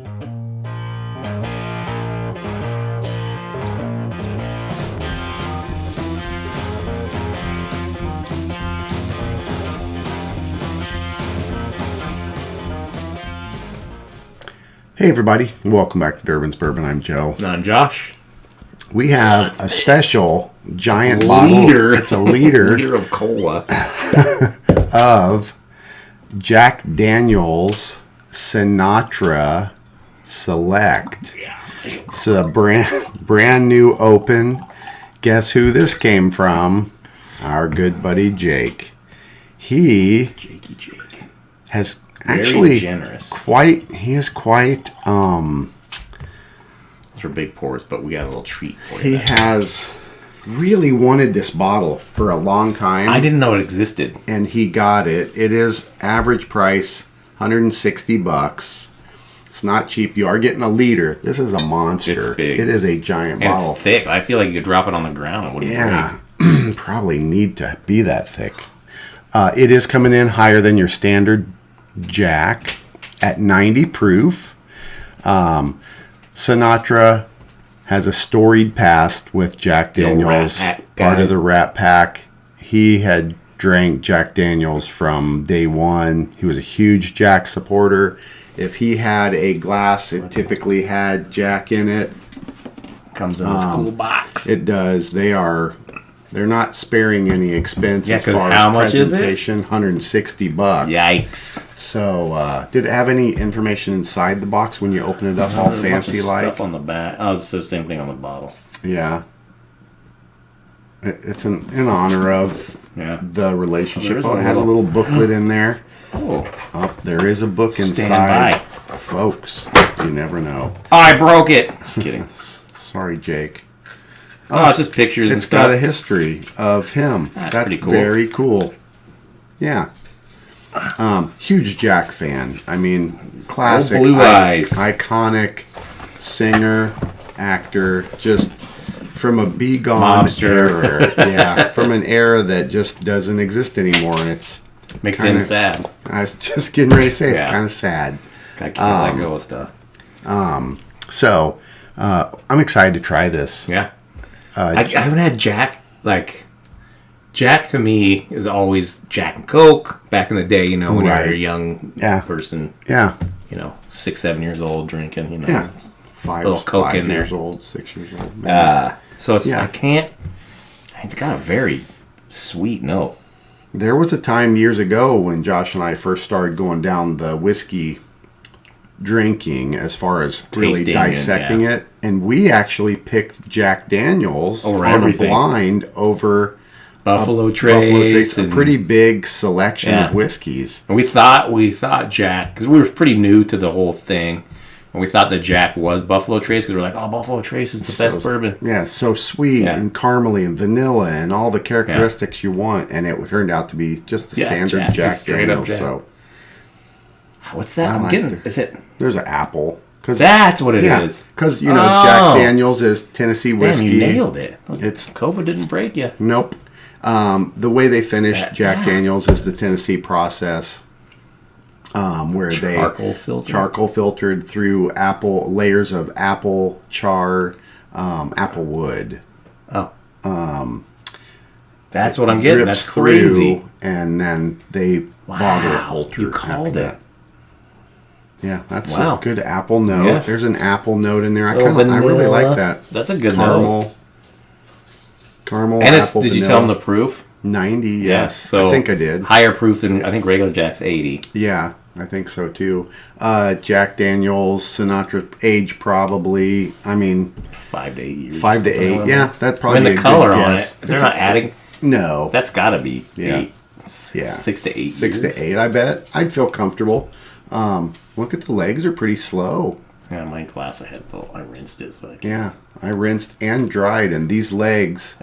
Hey everybody, welcome back to Durbin's Bourbon. I'm Joe. And I'm Josh. We have a special giant bottle. It's a liter of cola of Jack Daniel's Sinatra Select. It's a brand new open. Guess who this came from? Our good buddy Jake. Jakey Jake Has very actually generous. He is quite Those are big pours, but we got a little treat for you. He has really wanted this bottle for a long time. I didn't know it existed. And he got it. It is average price $160. It's not cheap. You are getting a liter. This is a monster. It's big. It is a giant bottle. It's thick. I feel like you could drop it on the ground and wouldn't break. Probably need to be that thick. It is coming in higher than your standard Jack at 90 proof. Sinatra has a storied past with Jack Daniels, part of the Rat Pack. He had drank Jack Daniels from day one. He was a huge Jack supporter. If he had a glass, it typically had Jack in it. Comes in this cool box. It does. They're not sparing any expense as far how as much presentation. $160. Yikes! So, did it have any information inside the box when you open it up, all fancy like? Stuff on the back. Oh, it's the same thing on the bottle. Yeah. It's in honor of the relationship. It has a little booklet in there. Oh, there is a book inside. Stand by. Folks, you never know. Oh, I broke it. Just kidding. Sorry, Jake. Oh, it's just pictures and stuff. It's got a history of him. That's pretty cool. Very cool. Yeah. Huge Jack fan. I mean, classic, blue eyes. iconic singer, actor, just from a bygone Mobster. era. Yeah, from an era that just doesn't exist anymore, and it's Makes him sad. I was just getting ready to say it's kind of sad. I can't let go of stuff. So, I'm excited to try this. Yeah. I haven't had Jack. Like, Jack to me is always Jack and Coke. Back in the day, when you were a young person. Yeah. 6, 7 years old drinking, Yeah. 5 years old, 6 years old. So it's, it's got a very sweet note. There was a time years ago when Josh and I first started going down the whiskey drinking as far as really dissecting it, and we actually picked Jack Daniels on a blind over Buffalo Trace, a pretty big selection of whiskeys. And we thought Jack, because we were pretty new to the whole thing, and we thought that Jack was Buffalo Trace because we're like, oh, Buffalo Trace is the best bourbon. Yeah, so sweet and caramely and vanilla and all the characteristics you want, and it turned out to be just the standard Jack Daniels. So, what's that? I'm getting. Is it? There's an apple. That's what it is. Because Jack Daniels is Tennessee whiskey. Damn, you nailed it. It's COVID didn't break you. Nope. The way they finish Jack Daniels is the Tennessee process. Where charcoal filtered through layers of apple char, apple wood. Oh, that's what I'm getting. That's crazy. And then they bottle it. You called it. Yeah, that's a good apple note. Yeah. There's an apple note in there. I really like that. That's a good note. Caramel. And apple, did you tell them the proof? 90. Yes. So I think I did. Higher proof than I think regular Jack's 80. Yeah. I think so too. Jack Daniels, Sinatra age probably. I mean, 5 to 8 years. 5 to 8. Yeah, that's probably. The color on it. They're not adding. No, that's got to be 8. Yeah, 6 to 8. 6 to 8. I bet. I'd feel comfortable. Look at the legs; are pretty slow. Yeah, my glass I rinsed it. So I rinsed and dried, and these legs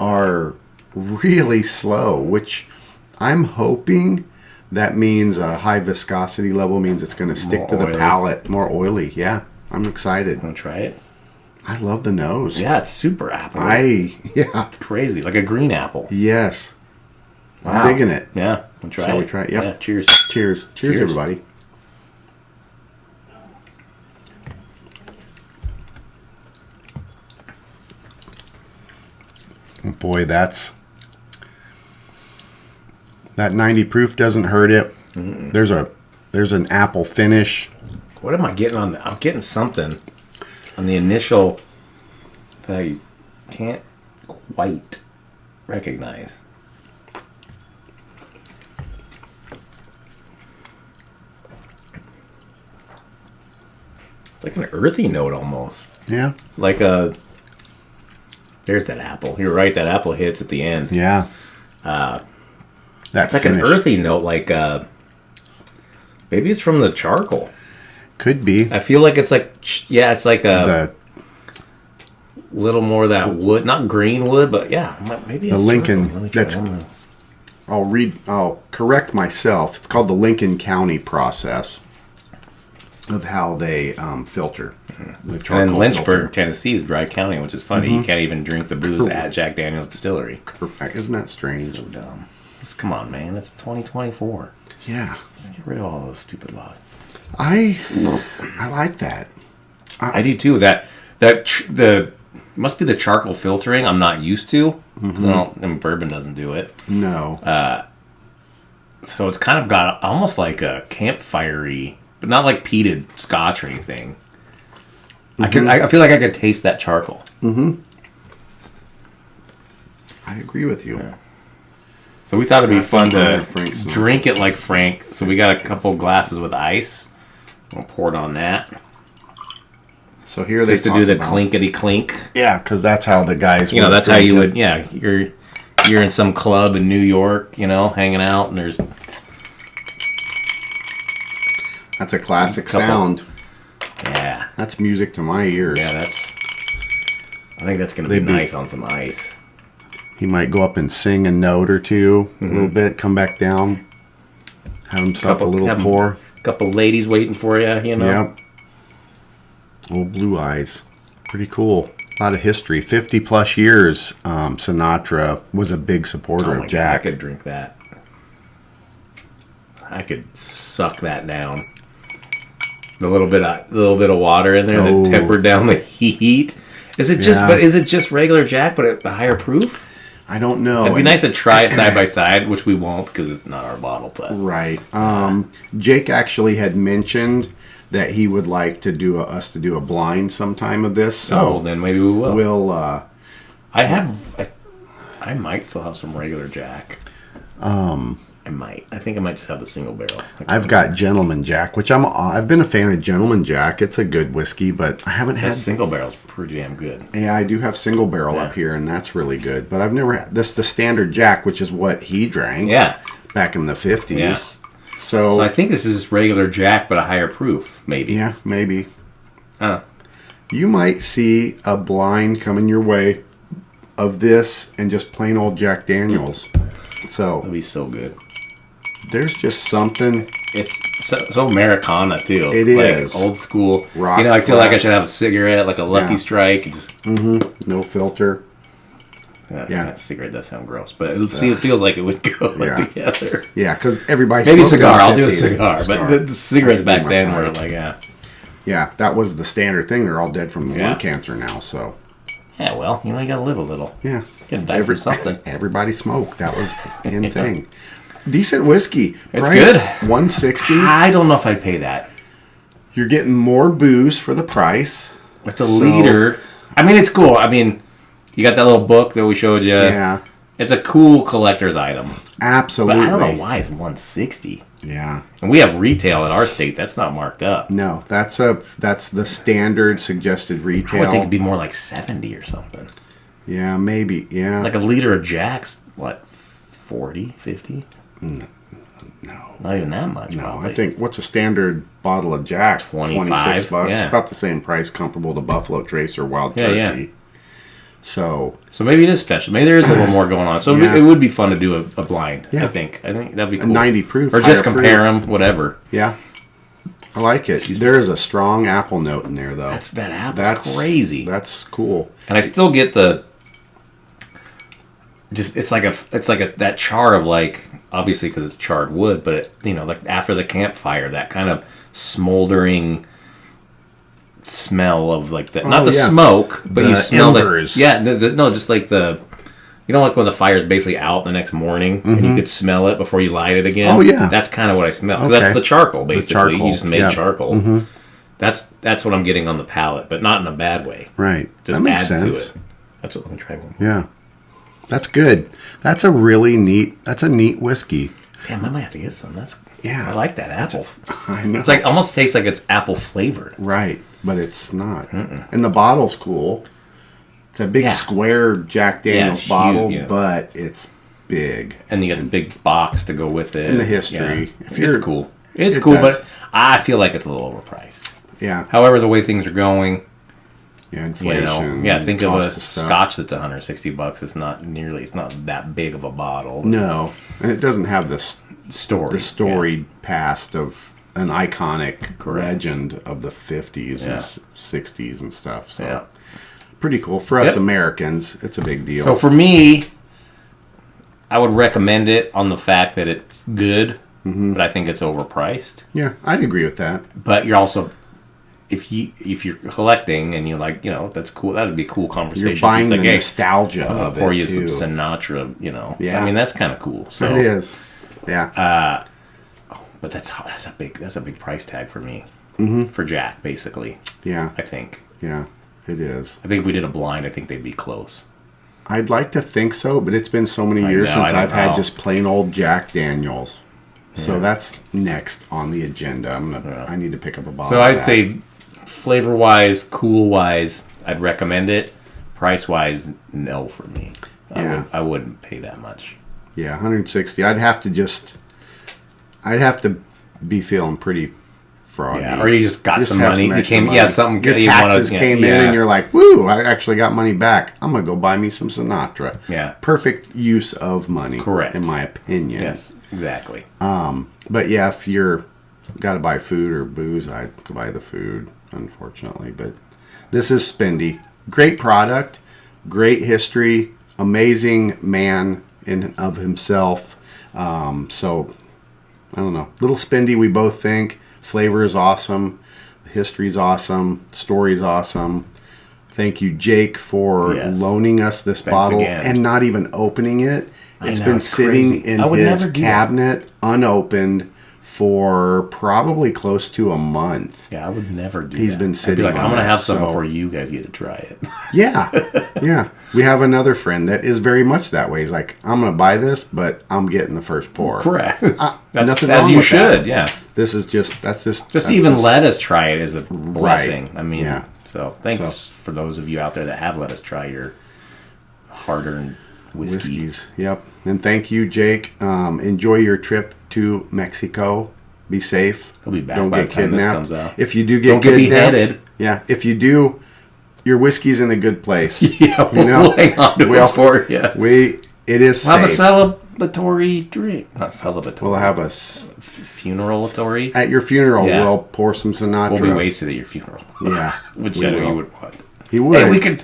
are really slow, which I'm hoping. That means a high viscosity level means it's going to stick to the palate. More oily. Yeah. I'm excited. Want to try it? I love the nose. Yeah, it's super apple. It's crazy. Like a green apple. Yes. Wow. I'm digging it. Yeah. We'll try it. Shall we try it? Yep. Yeah. Cheers. Cheers. Cheers, everybody. Boy, that 90 proof doesn't hurt it. Mm-mm. There's an apple finish. What am I getting on? I'm getting something on the initial that I can't quite recognize. It's like an earthy note almost. Yeah. Like there's that apple. You're right, that apple hits at the end. Yeah. It's like finish. An earthy note, like maybe it's from the charcoal. Could be. I feel like it's like, it's like a little more of that wood, not green wood, but yeah, maybe it's the Lincoln. I'll correct myself. It's called the Lincoln County process of how they filter the charcoal. And in Lynchburg, Tennessee is dry county, which is funny. Mm-hmm. You can't even drink the booze at Jack Daniel's distillery. Correct. Isn't that strange? So dumb. Come on, man. It's 2024. Yeah. Let's get rid of all those stupid laws. I like that. I do too. The must be the charcoal filtering I'm not used to because bourbon doesn't do it. No. So it's kind of got almost like a campfire-y, but not like peated scotch or anything. Mm-hmm. I feel like I could taste that charcoal. Mm-hmm. I agree with you. Yeah. So we thought it'd be fun to drink it like Frank. So we got a couple glasses with ice. We'll pour it on that. So here they just to do the clinkety clink. Yeah, because that's how the guys. That's how you would. Yeah, you're in some club in New York, hanging out, and there's. That's a classic sound. Yeah, that's music to my ears. Yeah, I think that's gonna be nice on some ice. He might go up and sing a note or two, a little bit, come back down, have himself a little pour. A couple ladies waiting for you, Yep. Old Blue Eyes. Pretty cool. A lot of history. 50 plus years, Sinatra was a big supporter of Jack. God, I could drink that. I could suck that down. A little bit of water in there that tempered down the heat. Is it just regular Jack but at a higher proof? I don't know. It'd be nice to try it side by side, which we won't because it's not our bottle. But right. Jake actually had mentioned that he would like to do us to do a blind sometime of this. So then maybe we will. We'll. I might still have some regular Jack. I might. I think I might just have the single barrel. I've got Gentleman Jack, which I've been a fan of Gentleman Jack. It's a good whiskey, but I haven't had... single barrel's pretty damn good. Yeah, I do have single barrel up here, and that's really good. But I've never had... This the standard Jack, which is what he drank back in the 50s. Yeah. So I think this is regular Jack, but a higher proof, maybe. Yeah, maybe. You might see a blind coming your way of this and just plain old Jack Daniels. So that'd be so good. There's just something. It's so Americana too. It is old school. Rocks I feel like I should have a cigarette, like a Lucky Strike. Just no filter. That cigarette does sound gross, but it feels like it would go together. Yeah, because everybody maybe cigar. I'll do a cigar, but the cigarettes back then were like Yeah, that was the standard thing. They're all dead from lung cancer now. So. Yeah, well, you gotta live a little. Yeah, you gotta die for something. Everybody smoked. That was the end thing. Decent whiskey. It's price, good. $160. I don't know if I'd pay that. You're getting more booze for the price. It's a liter. I mean, it's cool. I mean, you got that little book that we showed you. Yeah. It's a cool collector's item. Absolutely. But I don't know why it's $160. Yeah. And we have retail in our state. That's not marked up. No, that's the standard suggested retail. I would think it'd be more like $70 or something. Yeah, maybe. Yeah. Like a liter of Jack's, what, $40, $50? No. Not even that much. No, probably. I think what's a standard bottle of Jack? 26 $26. Yeah. About the same price, comparable to Buffalo Trace or Wild Turkey. Yeah. So maybe it is special. Maybe there is a little more going on. So it would be fun to do a blind. Yeah. I think that'd be cool. A 90 proof, or just compare them, whatever. Yeah, I like it. There is a strong apple note in there, though. That apple's crazy. That's cool. And I still get the. Just it's like that char of like obviously because it's charred wood, but like after the campfire, that kind of smoldering smell of like the not the smoke, but you smell embers. just like the You know, like when the fire's basically out the next morning and you could smell it before you light it again? Oh, yeah. That's kind of what I smell. 'Cause Okay. that's the charcoal, basically. charcoal, You just made yeah. charcoal. That's what I'm getting on the palate, but not in a bad way. Right. Just that makes adds sense. to it. That's what I'm trying to. Yeah. That's good. That's a neat whiskey. Damn, I might have to get some. Yeah. I like that apple. I know. It's like almost tastes like it's apple flavored. Right, but it's not. And the bottle's cool. It's a big square Jack Daniels it's bottle, huge, yeah. but it's big. And you got the big box to go with it. And the history. Yeah. It's cool. It's cool, does. but I feel like it's a little overpriced. Yeah. However, the way things are going, Yeah, inflation. think of a cost stuff. scotch that's $160. It's not that big of a bottle. No, and it doesn't have this Story. the storied past of an iconic legend of the 50s and 60s and stuff. So Yeah. pretty cool for us Americans. It's a big deal. So for me, I would recommend it on the fact that it's good, but I think it's overpriced. yeah, I'd agree with that. But you're also, if you're collecting and you're like, that's cool. That'd be a cool conversation. You're buying it's like, the nostalgia of it pour you too. some Sinatra. Yeah. I mean that's kind of cool. So It is. Yeah. but that's a big price tag for me for Jack basically. Yeah. I think. Yeah. It is. I think if we did a blind, I think they'd be close. I'd like to think so, but it's been so many I years know, since I don't I've had know. just plain old Jack Daniels. So that's next on the agenda. I need to pick up a bottle. So of I'd that. say flavor wise, cool wise, I'd recommend it. Price wise, no for me. Yeah. I wouldn't pay that much. Yeah, 160. I'd have to be feeling pretty froggy. Yeah, or you just got some have money. You extra came, money. something Your you taxes wanna, came in, and you're like, "Woo! I actually got money back. I'm gonna go buy me some Sinatra." Yeah. Perfect use of money. Correct. in my opinion. Yes, exactly. But yeah, if you're got to buy food or booze, I'd go buy the food. Unfortunately, but this is spendy. Great product, great history, amazing man in and of himself. So I don't know, little spendy. We both think flavor is awesome, the history is awesome, story is awesome. Thank you, Jake, for loaning us this bottle again. and not even opening it. It's been it's sitting crazy. in I would his never do that. cabinet unopened for probably close to a month. Yeah, I would never do He's that. been I'd be sitting like, on I'm going to this, have some so- before you guys get to try it. Yeah. Yeah. We have another friend that is very much that way. He's like, I'm going to buy this, but I'm getting the first pour. Correct. Nothing That's as wrong you with should, that. yeah. This is just, that's this. Just that's even this- let us try it is a blessing. I mean, Yeah. so thanks for those of you out there that have let us try your hard-earned whiskey. Whiskeys. Yep. And thank you, Jake. Enjoy your trip to Mexico. Be safe. He'll be back Don't by get the time this kidnapped. comes out. If you do get Don't get kidnapped, beheaded. yeah. If you do, your whiskey's in a good place. Yeah, we'll hang on to it for you. It is We'll have a safe. celebratory drink. Not celebratory. We'll have funeralatory. at your funeral. Yeah. We'll pour some Sinatra. We'll be wasted at your funeral. Yeah, Which we I know will. you would want. He would. Hey,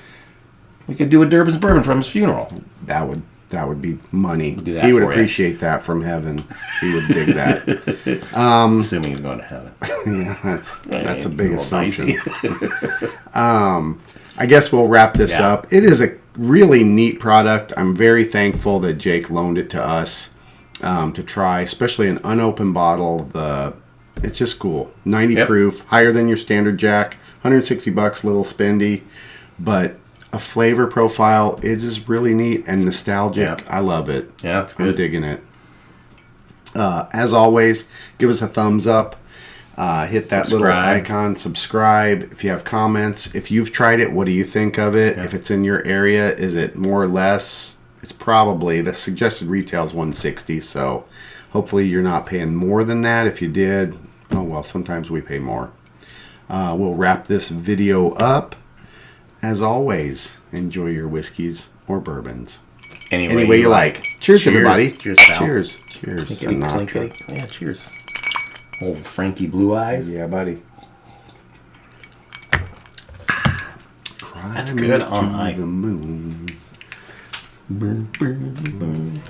we could do a Durbin's bourbon from his funeral. That would be money. do that He would for you. appreciate that from heaven. He would dig that. Assuming he's going to heaven. Yeah, that's a big little assumption. dicey. I guess we'll wrap this up. It is a really neat product. I'm very thankful that Jake loaned it to us to try, especially an unopened bottle. It's just cool. 90 proof, higher than your standard Jack. $160, little spendy, but a flavor profile. It is really neat and nostalgic. Yeah. I love it. Yeah, it's good. I'm digging it. As always, give us a thumbs up. Hit that little Subscribe. icon, subscribe. If you have comments, if you've tried it, what do you think of it? Yeah. If it's in your area, is it more or less? It's probably, the suggested retail is $160, so hopefully you're not paying more than that. If you did, oh well, sometimes we pay more. We'll wrap this video up. As always, enjoy your whiskeys or bourbons. Any way you like. Cheers, everybody. Cheers, pal. Cheers. Cheers, Clinkety, Sinatra. clinkety. Yeah, cheers. Old Frankie Blue Eyes. Yeah, buddy. That's Cry me good on to ice. the moon. Boom, boom, boom.